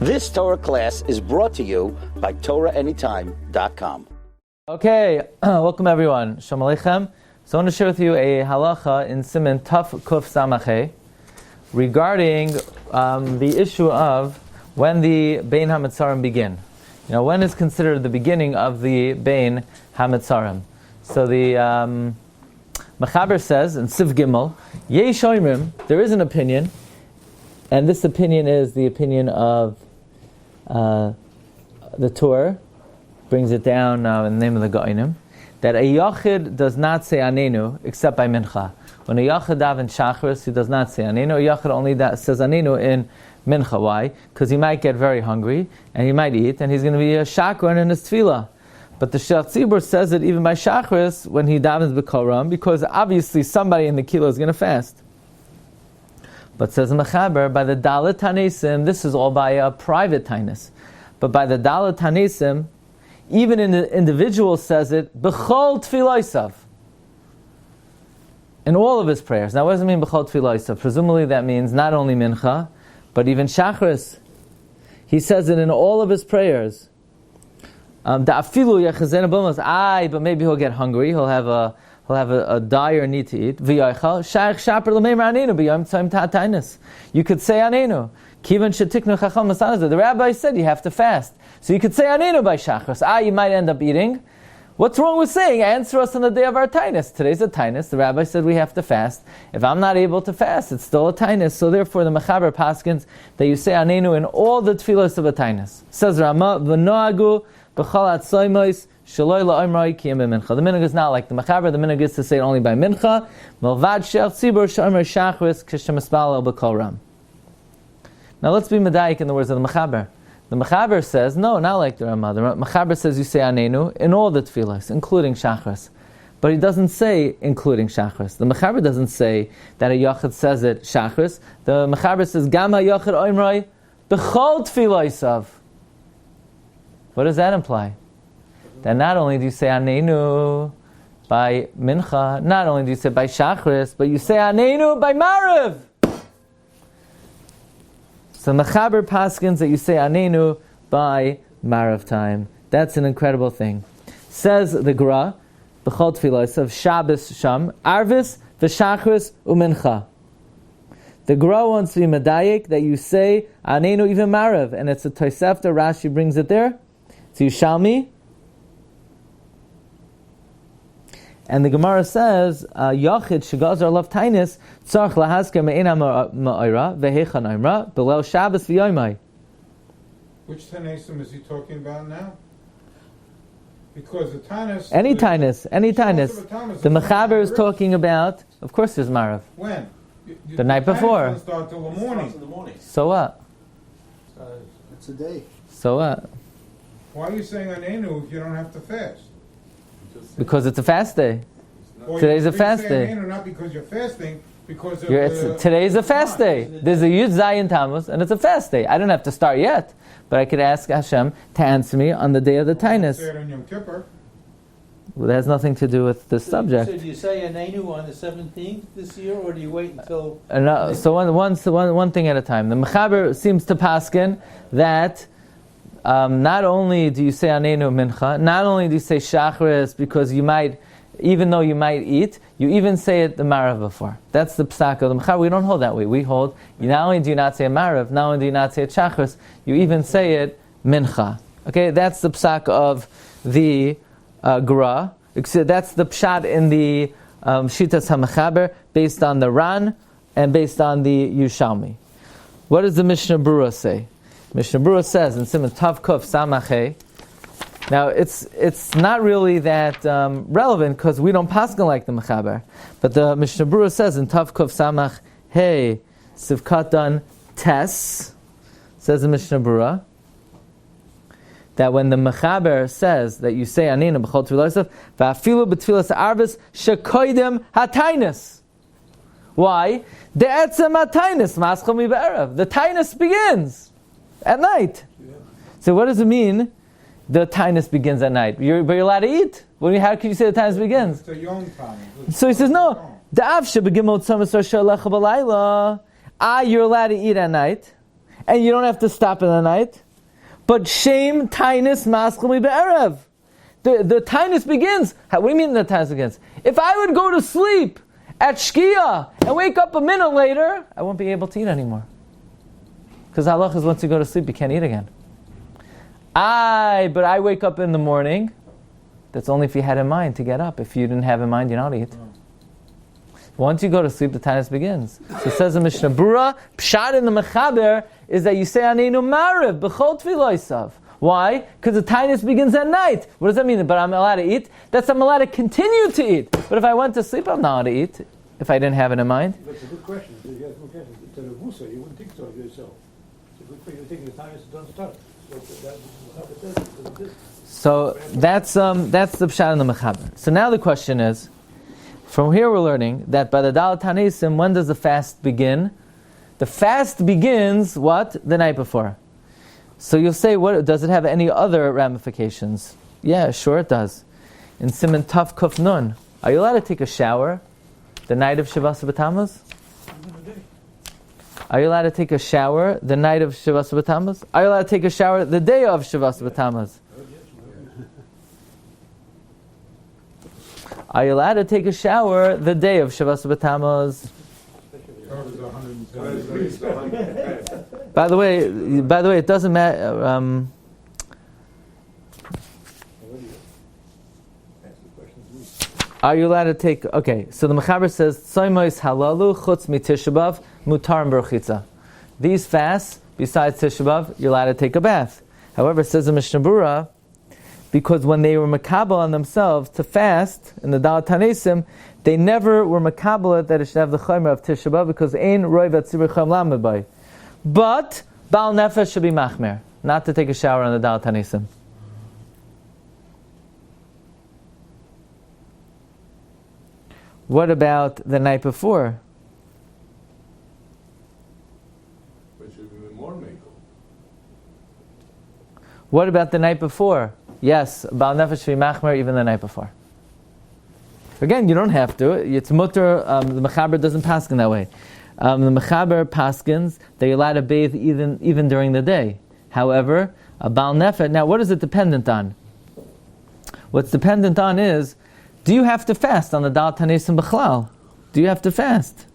This Torah class is brought to you by TorahAnytime.com. Okay, welcome everyone. Shalom Aleichem. So I want to share with you a halacha in Siman Taf Kuf Samachay regarding the issue of when the Bein HaMetzarim begin. You know, when is considered the beginning of the Bein HaMetzarim. So the Mechaber says in Siv Gimel, Yesh Oimrim, there is an opinion, and this opinion is the opinion of the Torah, brings it down in the name of the Ga'inim, that a Yachid does not say Anenu except by Mincha. When a Yachid davens Shachris, he does not say Anenu. A Yachid only says Anenu in Mincha. Why? Because he might get very hungry, and he might eat, and he's going to be a Shakran in his Tefillah. But the Shach Tzibur says it even by Shachris when he davens B'Koram, because obviously somebody in the Kilo is going to fast. But says Mechaber, by the Dalet Tanesim, this is all by a private Tainus. But by the Dalet Tanesim, even in the individual says it, B'chol Tfiloisav. In all of his prayers. Now what does it mean, B'chol Tfiloisav? Presumably that means not only Mincha, but even Shachris. He says it in all of his prayers. But maybe he'll get hungry, he'll have a dire need to eat. You could say Anenu. The Rabbi said you have to fast. So you could say Anenu by Shachris. You might end up eating. What's wrong with saying, answer us on the day of our tainus? Today's a tainus. The Rabbi said we have to fast. If I'm not able to fast, it's still a tainus. So therefore the Mechaber paskins that you say Anenu in all the tefillos of a tainus. Says Rama, V'noagu b'chalat soimois shaloi la'omroi kiyam b'mincha. The minhag is not like the Mechaber. The minhag is to say it only by mincha. Melvad shech tzibur sh'omer shachris k'shem espalo b'kol ram. Now let's be medayik in the words of the Mechaber. The Mechaber says, no, not like the Ramah. The Mechaber says you say Anenu in all the tefillas, including Shachris. But he doesn't say including Shachris. The Mechaber doesn't say that a Yachid says it Shachris. The Mechaber says, Gama Yachid Oimroi B'chol tefillosav. What does that imply? That not only do you say Anenu by Mincha, not only do you say by Shachris, but you say Anenu by Mariv. So Mechaber paskins that you say Anenu by Marav time. That's an incredible thing. Says the Gra, B'chol Tfilos of Shabbos Sham, Arvis v'Shachris u'Mincha. The Gra wants to be medayik that you say Anenu even Marav, and it's a Tosefta. Rashi brings it there. It's Yushalmi. And the Gemara says, Yachid shegazar lav tainis tzarch lahasker me'ena ma'ira ve'hecha naimra below Shabbos v'yoymai. Which Tanesim is he talking about now? Because the Tanis... Any Tanis. The Mechaber is talking about, of course there's Marav. When? The night before. It start till the morning. So what? It's a day. So what? Why are you saying Anenu if you don't have to fast? Because it's a fast day. Today's a fast day. Anenu not because you're fasting, because today's a fast day. There's a Yud Zayin Tammuz, and it's a fast day. I don't have to start yet, but I could ask Hashem to answer me on the day of the Tainus. Well, that has nothing to do with the subject. So do you say Anenu on the 17th this year, or do you wait until... No, so one thing at a time. The Mechaber seems to paskin that not only do you say Anenu Mincha, not only do you say Shachris because you might, even though you might eat, you even say it the Marav before. That's the psak of the Mechaber. We don't hold that way. We hold, not only do you not say a Marav, not only do you not say a Shachris, you even say it Mincha. Okay, that's the psak of the Gra. That's the pshat in the Shitas HaMechaber based on the Ran and based on the Yushalmi. What does the Mishnah Berurah say? Mishnah Berurah says in Siman Tav Kuf Samachay. Now it's not really that relevant because we don't paskin like the Mechaber. But the Mishnah Berurah says in Tav Kuf Samach Hey Sivkatan Tes, says the Mishnah Berurah, that when the Mechaber says that you say Aninu b'chol tefillah va'afilu b'tfilas arvis shekoidem hatainis. Why? The etzem hatainis maschal mi be'erev. The tainus begins at night. Yeah. So what does it mean? The tainus begins at night. But you're allowed to eat. How can you say the tainus begins? It's a young time. So he says no. The avshe begimot samas rashalecha b'layla. You're allowed to eat at night. and you don't have to stop in the night. But shame, tainus, maskeli be'erev. The tainus begins. What do you mean the tainus begins? If I would go to sleep at shkia and wake up a minute later, I won't be able to eat anymore. Because halach is once you go to sleep, you can't eat again. But I wake up in the morning. That's only if you had in mind to get up. If you didn't have in mind, you don't eat. Once you go to sleep, the tainus begins. So it says in Mishnah Berurah, pshat in the mechaber is that you say Aneinu Mariv b'chol tfiloisav. Why? Because the tainus begins at night. What does that mean? But I'm allowed to eat? That's I'm allowed to continue to eat. But if I went to sleep, I'm not allowed to eat. If I didn't have it in mind. That's a good question. If you ask more questions, it's a revusa. You wouldn't think so of yourself. It's a good thing. You're thinking the tainus doesn't start. So that's the pshat in the mechaber. So now the question is, from here we're learning that by the Dalat Hanesim, when does the fast begin? The fast begins, what? The night before. So you'll say, what does it have any other ramifications? Yeah, sure it does. In Siman Taf Kuf Nun, are you allowed to take a shower the night of Shivas B'Tammuz? Are you allowed to take a shower the night of Shivas B'Tammuz? Are you allowed to take a shower the day of Shivas B'Tammuz? Are you allowed to take a shower the day of Shivas B'Tammuz? By the way, it doesn't matter. Are you allowed to take? Okay, so the Mechaber says, "Tzoymois halalu chutz miTisha B'Av mutar b'rachitza." These fasts, besides Tisha B'Av, you're allowed to take a bath. However, it says in Mishnah Berurah, because when they were makabel on themselves to fast in the Dalat Hanesim, they never were makabel that it should have the chaymer of Tisha B'Av because ein roi v'tzibur chayim lamed bay. But Baal Nefesh should be machmer, not to take a shower on the Dalat Hanesim. What about the night before? But should be more makel. What about the night before? Yes, Baal Nefesh should be machmer even the night before. Again, you don't have to. It's mutter. The Mechaber doesn't paskin that way. The Mechaber paskins that you're allowed to bathe even during the day. However, a Baal Nefesh. Now, what is it dependent on? What's dependent on is, do you have to fast on the Dalat Hanesim B'chlal? Do you have to fast?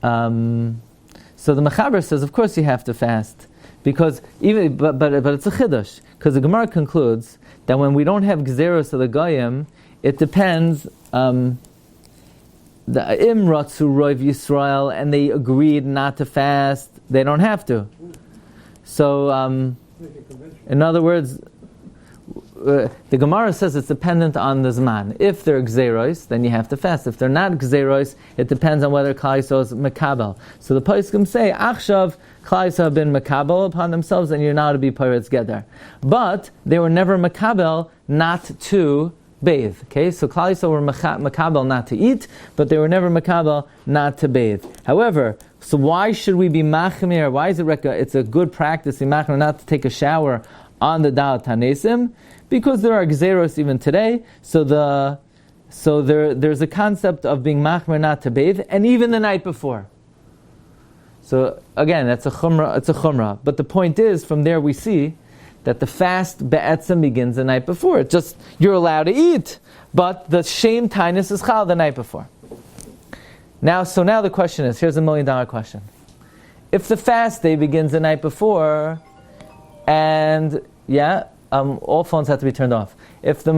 So the Mechaber says, of course you have to fast, because but it's a chiddush, because the Gemara concludes that when we don't have gzeros of the goyim, it depends. The Imratzu Roiv Yisrael, and they agreed not to fast. They don't have to. So, in other words, the Gemara says it's dependent on the Zman. If they're Gzeros, then you have to fast. If they're not Gzeros, it depends on whether Klal Yisrael is Makabel. So the Poskim say, Achshav, Klal Yisrael have been Makabel upon themselves, and you're now to be Pirates Geder. But they were never Makabel not to bathe. Okay, so Klal Yisrael were Makabel not to eat, but they were never Makabel not to bathe. However, so why should we be Machmir? Why is it's a good practice in Machmir not to take a shower on the Dalat Hanesim? Because there are gzeros even today, so there's a concept of being machmer not to bathe, and even the night before. So again, that's a chumrah. It's a chumrah. But the point is, from there we see that the fast be'etzem begins the night before. It's just you're allowed to eat, but the shame tainus is chal the night before. Now the question is: here's $1 million question. If the fast day begins the night before, and all phones have to be turned off. If the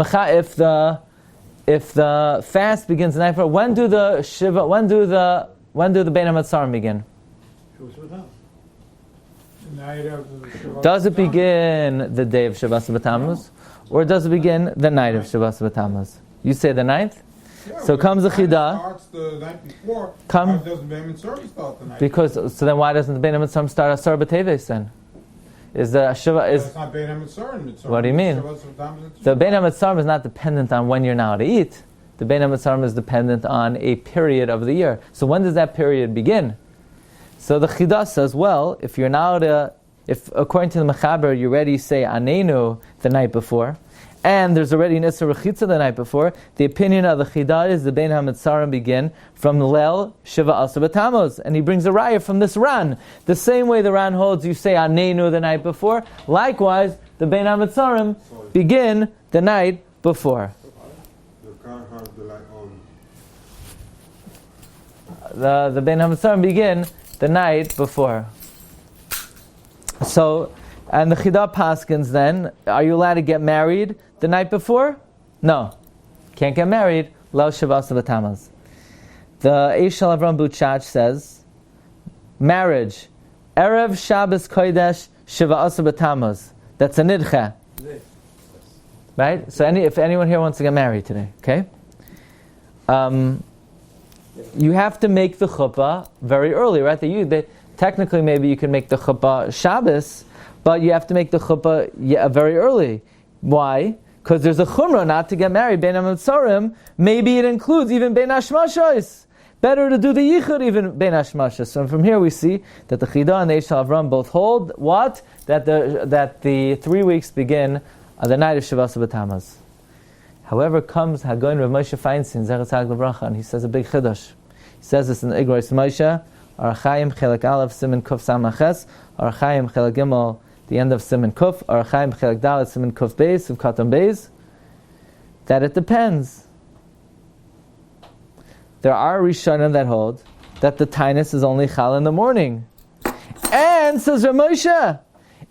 fast begins the night before, when do the Shiva? When do the Bein HaMetzarim begin? Does it begin the day of Shivas B'Tammuz, or does it begin the night of Shivas B'Tammuz? You say the ninth. Yeah, so comes the Chida. Starts the night before. Why doesn't Bein HaMetzarim start the night? Because so then why doesn't the Bein HaMetzarim start Asar B'Teves then? Is the Shiva is? It's not Bein HaMetzarim. What do you mean? The Bein HaMetzarim is not dependent on when you're now to eat. The Bein HaMetzarim is dependent on a period of the year. So when does that period begin? So the Chida says, well, if you're now if according to the Mechaber you already say Anenu the night before, and there's already an Isser Rechitza the night before, the opinion of the Chida is the Bein HaMetzarim begin from Lel Shiva Asar B'Tammuz, and he brings a raya from this Ran. The same way the Ran holds, you say Anenu the night before, likewise, the Bein HaMetzarim begin the night before. The car has the light on. The Bein HaMetzarim begin the night before. So, and the Chida Paskins then, are you allowed to get married the night before? No. Can't get married, Lo Shavas B'Tammuz. The Eishal Avram Buchach says, marriage, Erev Shabbos Kodesh Shiva Asar B'Tammuz. That's a nidcha. Right? So if anyone here wants to get married today, okay? You have to make the chuppah very early, right? Technically maybe you can make the chuppah Shabbos, but you have to make the chuppah very early. Why? Because there's a chumrah not to get married. Bein HaMetzarim, maybe it includes even Bein HaShmashos. Better to do the yichud even Bein HaShmashos. So from here we see that the Chida and the Eishal Avram both hold what? That the 3 weeks begin on the night of Shavas B'Tammuz. However, comes Hagoin Rav Moshe Feinstein, Zechat Tzaddik L'Bracha, and he says a big chiddush. He says this in the Igros Moshe, Arachayim Chelek Aleph Siman Kuf Samaches, Arachayim Chelek Gimel, the end of Siman Kuf, Arachayim Chelek Dalet Siman Kuf Beis, of Katam Beis, that it depends. There are Rishonim that hold that the tainus is only chal in the morning. And, says Rav Moshe,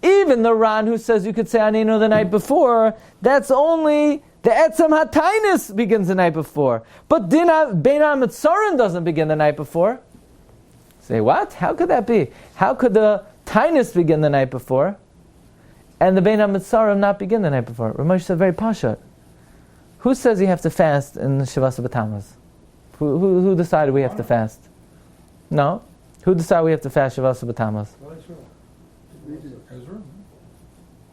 even the Ran who says you could say Anenu the night before, that's only the Etzem HaTainus begins the night before. But Bein HaMetzarim doesn't begin the night before. Say, what? How could that be? How could the Tainus begin the night before and the Bein HaMetzarim not begin the night before? Rav Moshe said very pashat. Who says you have to fast in Shavas B'Tammuz? Who decided we have to fast? No. Who decided we have to fast Shavas B'Tammuz? Ezra?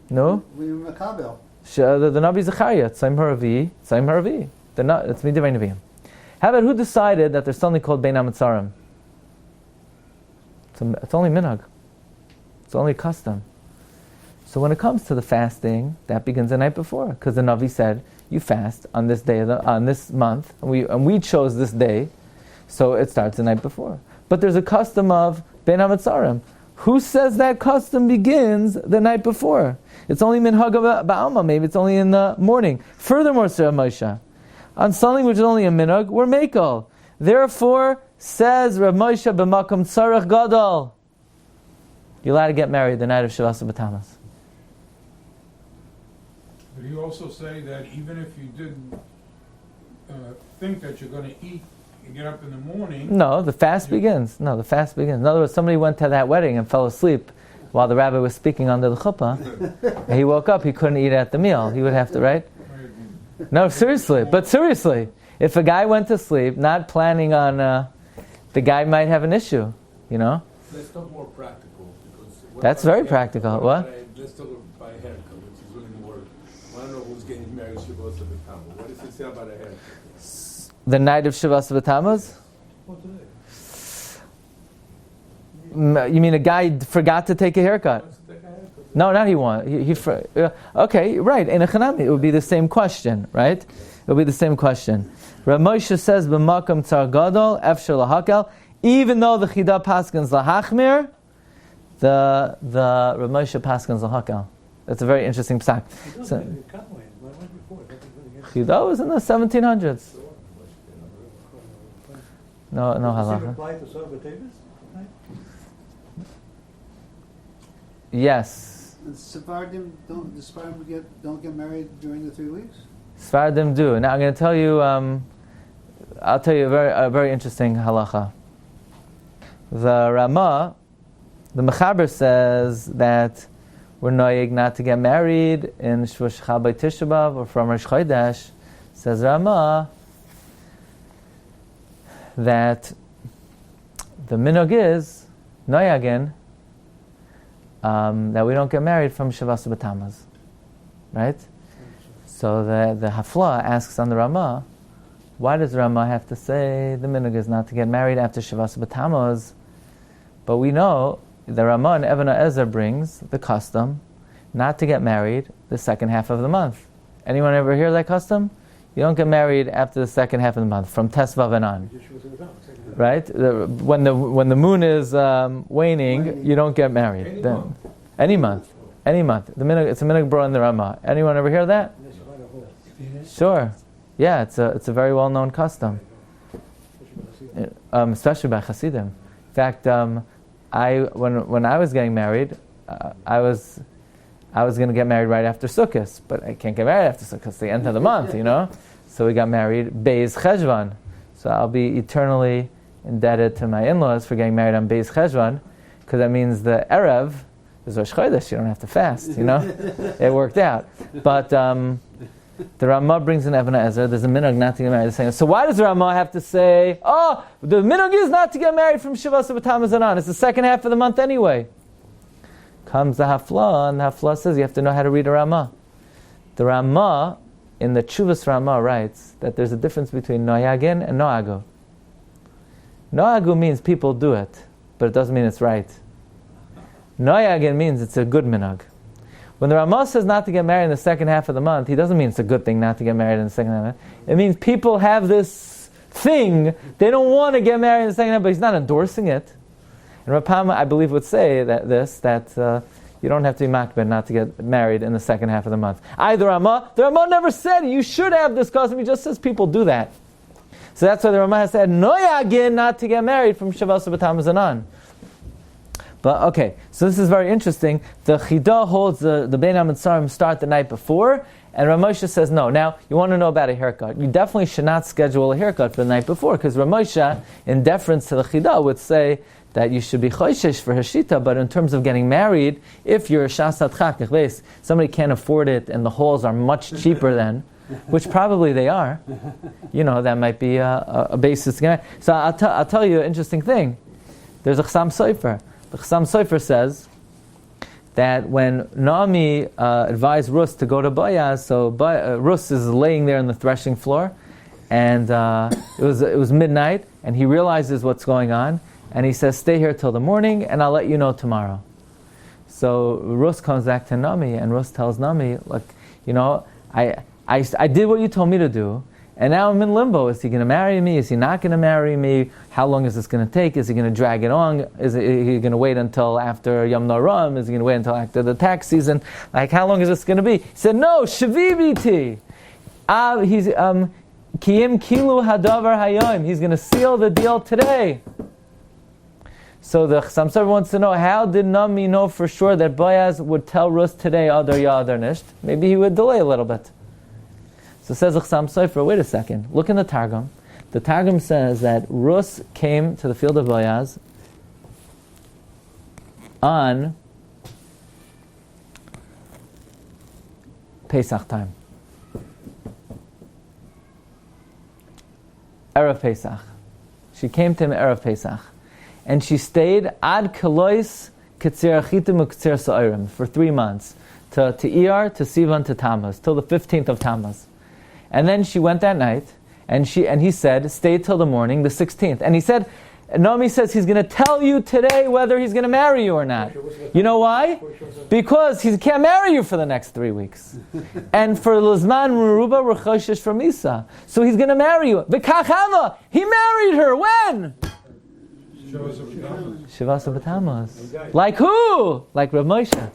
No. We were Makabel. The Nabi Zechariah, Tzaim Haravi. It's Midivay Nevi'im. How about who decided that there's something called Bein HaMetzarim? It's only minhag. It's only custom. So when it comes to the fasting, that begins the night before, because the Navi said you fast on this day on this month, and we chose this day, so it starts the night before. But there's a custom of Bein HaMetzarim. Who says that custom begins the night before? It's only minhag ba'alma. Maybe it's only in the morning. Furthermore, Sir Moshe, on something which is only a minhag, we're mekel. Therefore, says Rav Moshe b'makom tzarech gadol, you're allowed to get married the night of Shavas B'Tammuz. But you also say that even if you didn't think that you're going to eat, you get up in the morning. No, the fast begins. In other words, somebody went to that wedding and fell asleep while the rabbi was speaking under the chuppah. And he woke up, he couldn't eat at the meal. He would have to, right? No, seriously. But seriously, if a guy went to sleep, not planning on, the guy might have an issue, you know? Let's talk more practical. Because That's very practical. What? Let's talk about a haircut, which is really more. I don't know who's getting married to Shavos B'Tammuz. What does it say about a haircut? The night of Shavas B'Tammuz? You mean a guy forgot to take a haircut? No, not he wanted. Okay, right. In a chanami, it would be the same question, right? It would be the same question. Rav Moshe says, "B'makom tzar gadol efshar lahakel." Even though the Chida paskins lahachmir, the Rav Moshe paskins lahakel. That's a very interesting psak. So, Chida was in the 1700s. No halacha. Yes. The Sephardim don't get married during the 3 weeks? Sephardim do. Now I'm going to tell you. I'll tell you a very interesting halacha. The Ramah, the Mechaber says that we're noyeg not to get married in Shvush Chabay Tisha B'Av or from Rosh Chodesh. Says Ramah that the minhag is noyagin. That we don't get married from Shavas B'Tammuz, right? So the Hafla asks on the Ramah, why does Ramah have to say the minhag is not to get married after Shavas B'Tammuz? But we know the Ramah and Even HaEzer brings the custom not to get married the second half of the month. Anyone ever hear that custom? You don't get married after the second half of the month, from Tesvav and on. Right? When the moon is waning, you don't get married. Any month. It's a minhag brought in the Ramah. Anyone ever hear that? Sure. Yeah, it's a very well known custom, especially by Hasidim. In fact, when I was getting married, I was going to get married right after Sukkot, but I can't get married after Sukkot. It's the end of the month, So we got married Beis Cheshvan. So I'll be eternally indebted to my in-laws for getting married on Beis Cheshvan, because that means the Erev is Rosh Chodesh. You don't have to fast, It worked out. But the Ramah brings in Even Ezer. There's a minhag not to get married. So why does the Ramah have to say, the minhag is not to get married from Shiva B'Tammuz and on? It's the second half of the month anyway. Comes the Hafla, and the Hafla says you have to know how to read a Ramah. The Ramah, in the Chuvas Ramah, writes that there's a difference between Noyagin and Noagu. Noagu means people do it, but it doesn't mean it's right. Noyagin means it's a good minhag. When the Ramah says not to get married in the second half of the month, he doesn't mean it's a good thing not to get married in the second half of the month. It means people have this thing, they don't want to get married in the second half, but he's not endorsing it. And Rapama, I believe, would say that you don't have to be makbid not to get married in the second half of the month. The Ramah never said you should have this custom, he just says people do that. So that's why the Ramah has said, Noyagin, not to get married from Shavas B'Tammuz and on. But okay, so this is very interesting. The Chida holds the Bein HaMetzarim start the night before, and Ramosha says no. Now, you want to know about a haircut. You definitely should not schedule a haircut for the night before, because Ramosha, in deference to the Chida, would say that you should be choishesh for Hashita, but in terms of getting married, if you're a Shasat Chak, somebody can't afford it, and the halls are much cheaper than, which probably they are, that might be a basis to get married. So I'll tell you an interesting thing. There's a Chassam Sofer. The Chassam Sofer says that when Naomi advised Rus to go to Boaz, so Rus is laying there on the threshing floor, and it was midnight, and he realizes what's going on, and he says, stay here till the morning, and I'll let you know tomorrow. So Rus comes back to Naomi, and Rus tells Naomi, look, I did what you told me to do, and now I'm in limbo. Is he going to marry me? Is he not going to marry me? How long is this going to take? Is he going to drag it on? Is he going to wait until after Yom Noram? Is he going to wait until after the tax season? How long is this going to be? He said, no, Shaviviti. He's Kiyim Kilu Hadavar Hayom. He's going to seal the deal today. So the Chassam Sofer wants to know, how did Nami know for sure that Boaz would tell Rus today, Adar Ya Adar Nisht? Maybe he would delay a little bit. So says the Chassam Sofer, wait a second, look in the Targum. The Targum says that Rus came to the field of Boaz on Pesach time. Erev Pesach. She came to him Erev Pesach. And she stayed ad Kelois Ketzir Achitim U'Ketzir Sa'orim for 3 months. To Iyar, to Sivan, to Tammuz, till the 15th of Tammuz. And then she went that night, and he said, stay till the morning, the 16th. And he said, Naomi says he's going to tell you today whether he's going to marry you or not. You know why? Because he can't marry you for the next 3 weeks. And for Lizman Ruba, we're choshesh from Isa. So he's going to marry you. V'kachava, he married her, when? Shivasa B'Tammuz. Like who? Like Rav Moshe.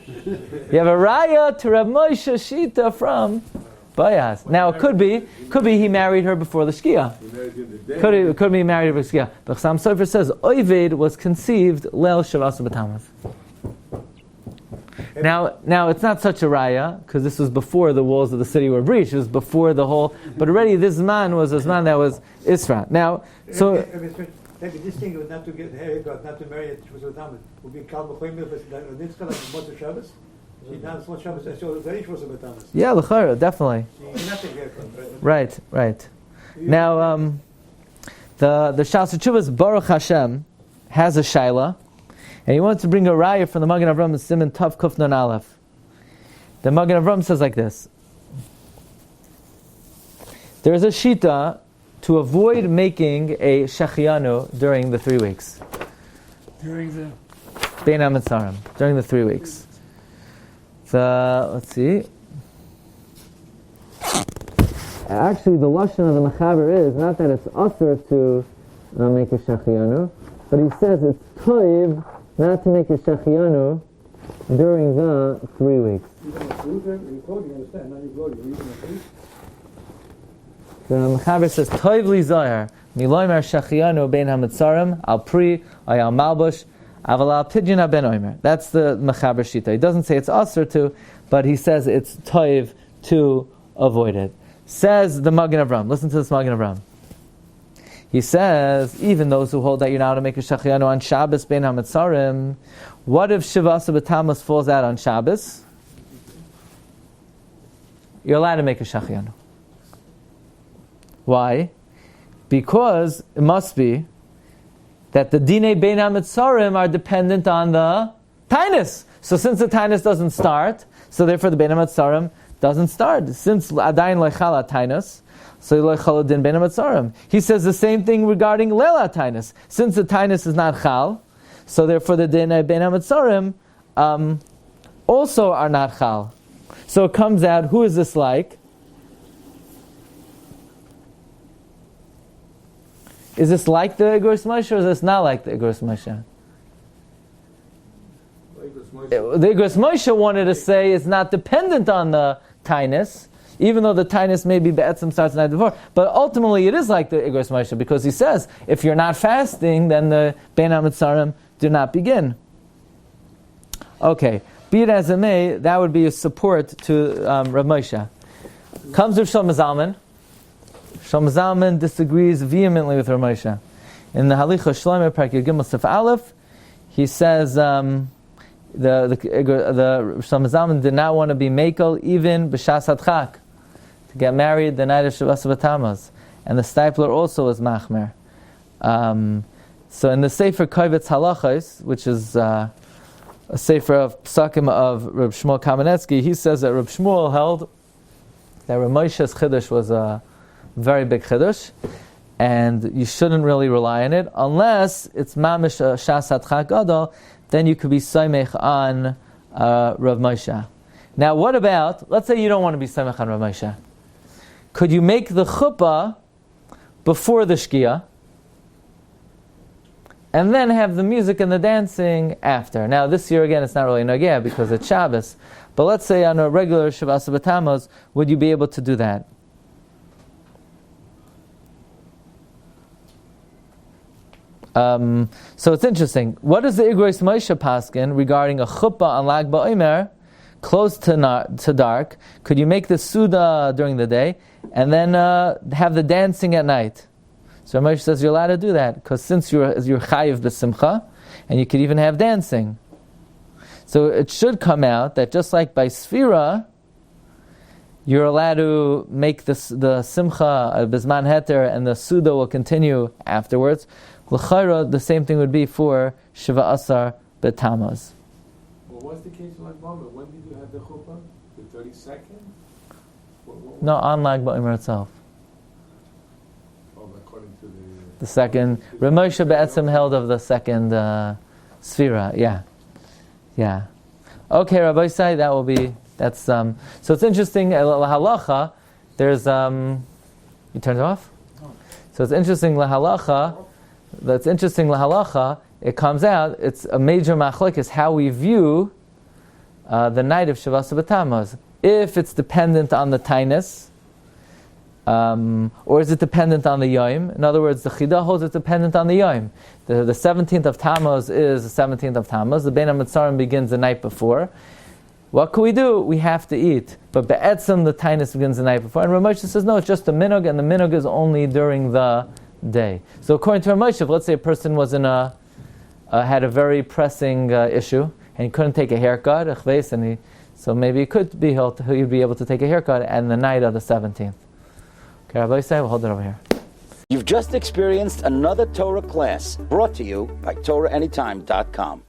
You have a raya to Rav Moshe Shita from Boaz. Now it could be he married her before the Shkia. Could be married before the Shkia. But Chassam Sofer says Oived was conceived Leil Shavasa B'Tammuz. Now it's not such a raya because this was before the walls of the city were breached. It was before the whole. But already this man was a man that was Isra. Now so. Maybe this thing was not to get haircut, not to marry at Shavas B'Tammuz would be Kal B'Choyim, but it's kind of Moshe Shabbos. Yeah, l'chara, definitely. Right. Now, the Shas Chuvas Baruch Hashem has a shaila, and he wants to bring a raya from the Magen Avram and Simon Tav Kuf Nun Aleph. The Magen Avram says like this: there is a shita to avoid making a shechianu during the 3 weeks. During the Bein HaMetzarim, during the 3 weeks. Let's see. actually the lashon of the Mechaber is not that it's Asar to make a Shechianu, but he says it's toiv not to make a Shechianu during the 3 weeks. The Mechaber says toiv li zohar miloymer Shechianu ben hamitzarim al pri ayal malbush aval al pidyon ben oimer. That's the Mechaber shita. He doesn't say it's Asar to, but he says it's toiv to avoid it. Says the Magen Avram. Listen to this Magen Avram. He says, even those who hold that you're not to make a Shechianu on Shabbos bein hamitzarim, what if Shiva Asar b'Tammuz falls out on Shabbos? You're allowed to make a Shechianu. Why? Because it must be that the Dinei bein hamitzarim are dependent on the Tainus. So since the Tainus doesn't start, so therefore the bein hamitzarim doesn't start. Since Adayin Leichal Tainus, so Leichal Din bein hamitzarim. He says the same thing regarding Leila Tainus. Since the Tainus is not Chal, so therefore the Din bein hamitzarim also are not Chal. So it comes out, who is this like? Is this like the Igros Moshe or is this not like the Igros Moshe? The Igros Moshe wanted to say it's not dependent on the Tainus, even though the Tainus maybe Be'etzim starts the night before. But ultimately it is like the Igros Moshe, because he says, if you're not fasting, then the Bein HaMitzarim do not begin. Okay, be it as it may, that would be a support to Rav Moshe. Comes Rav Shlomo Zalman. Shlomo Zalman disagrees vehemently with Rav Moshe. In the Halicha Shlomo, Parak Gimel Sif Aleph, he says the Shlomo Zalman did not want to be mekel even b'shas hadchak, to get married the night of Shiva Asar b'Tammuz, and the Stipler also was machmer. So in the Sefer Kovetz Halachos, which is a Sefer of Psakim of Reb Shmuel Kamenetsky, he says that Reb Shmuel held that Reb Moshe's chiddush was a very big chiddush, and you shouldn't really rely on it unless it's mamish shas hadchak gadol. Then you could be soimech on Rav Moshe. Now, what about, let's say you don't want to be soimech on Rav Moshe. Could you make the chuppah before the shkia, and then have the music and the dancing after? Now, this year again, it's not really nageh because it's Shabbos. But let's say on a regular Shiva Asar b'Tammuz, would you be able to do that? So it's interesting. What does the Igros Moshe paskin regarding a chuppah on Lag BaOmer, close to dark? Could you make the Suda during the day, and then have the dancing at night? So Moshe says you're allowed to do that, because since you're chayiv b'simcha, and you could even have dancing. So it should come out that just like by Sfira, you're allowed to make the simcha b'zman heter, and the Suda will continue afterwards. L'chayra, the same thing would be for Shiva Asar b'Tammuz. Well, what's the case like Bama? When did you have the chuppah? The 32nd? No, on Lag BaOmer itself. According to the second, Rav Moshe Be'etzim held of the second Sfira, yeah. Okay, Rabbi say that will be, that's, so it's interesting, halacha, there's, you turned it off? So it's interesting, halacha, it comes out, it's a major Machloket is how we view the night of Shiva Asar b'Tammuz. If it's dependent on the Tainus, or is it dependent on the Yom? In other words, the Chida holds it's dependent on the Yom. The 17th of Tammuz is the 17th of Tammuz. The Bein HaMitzarim begins the night before. What can we do? We have to eat. But Be'etzim, the Tainus begins the night before. And Rav Moshe says, no, it's just a minog, and the minog is only during the day. So according to Rav Moshe, if let's say a person was had a very pressing issue, and he couldn't take a haircut, so maybe he'd be able to take a haircut on the night of the 17th. Okay, Rabbi say, we'll hold it over here. You've just experienced another Torah class brought to you by TorahAnytime.com.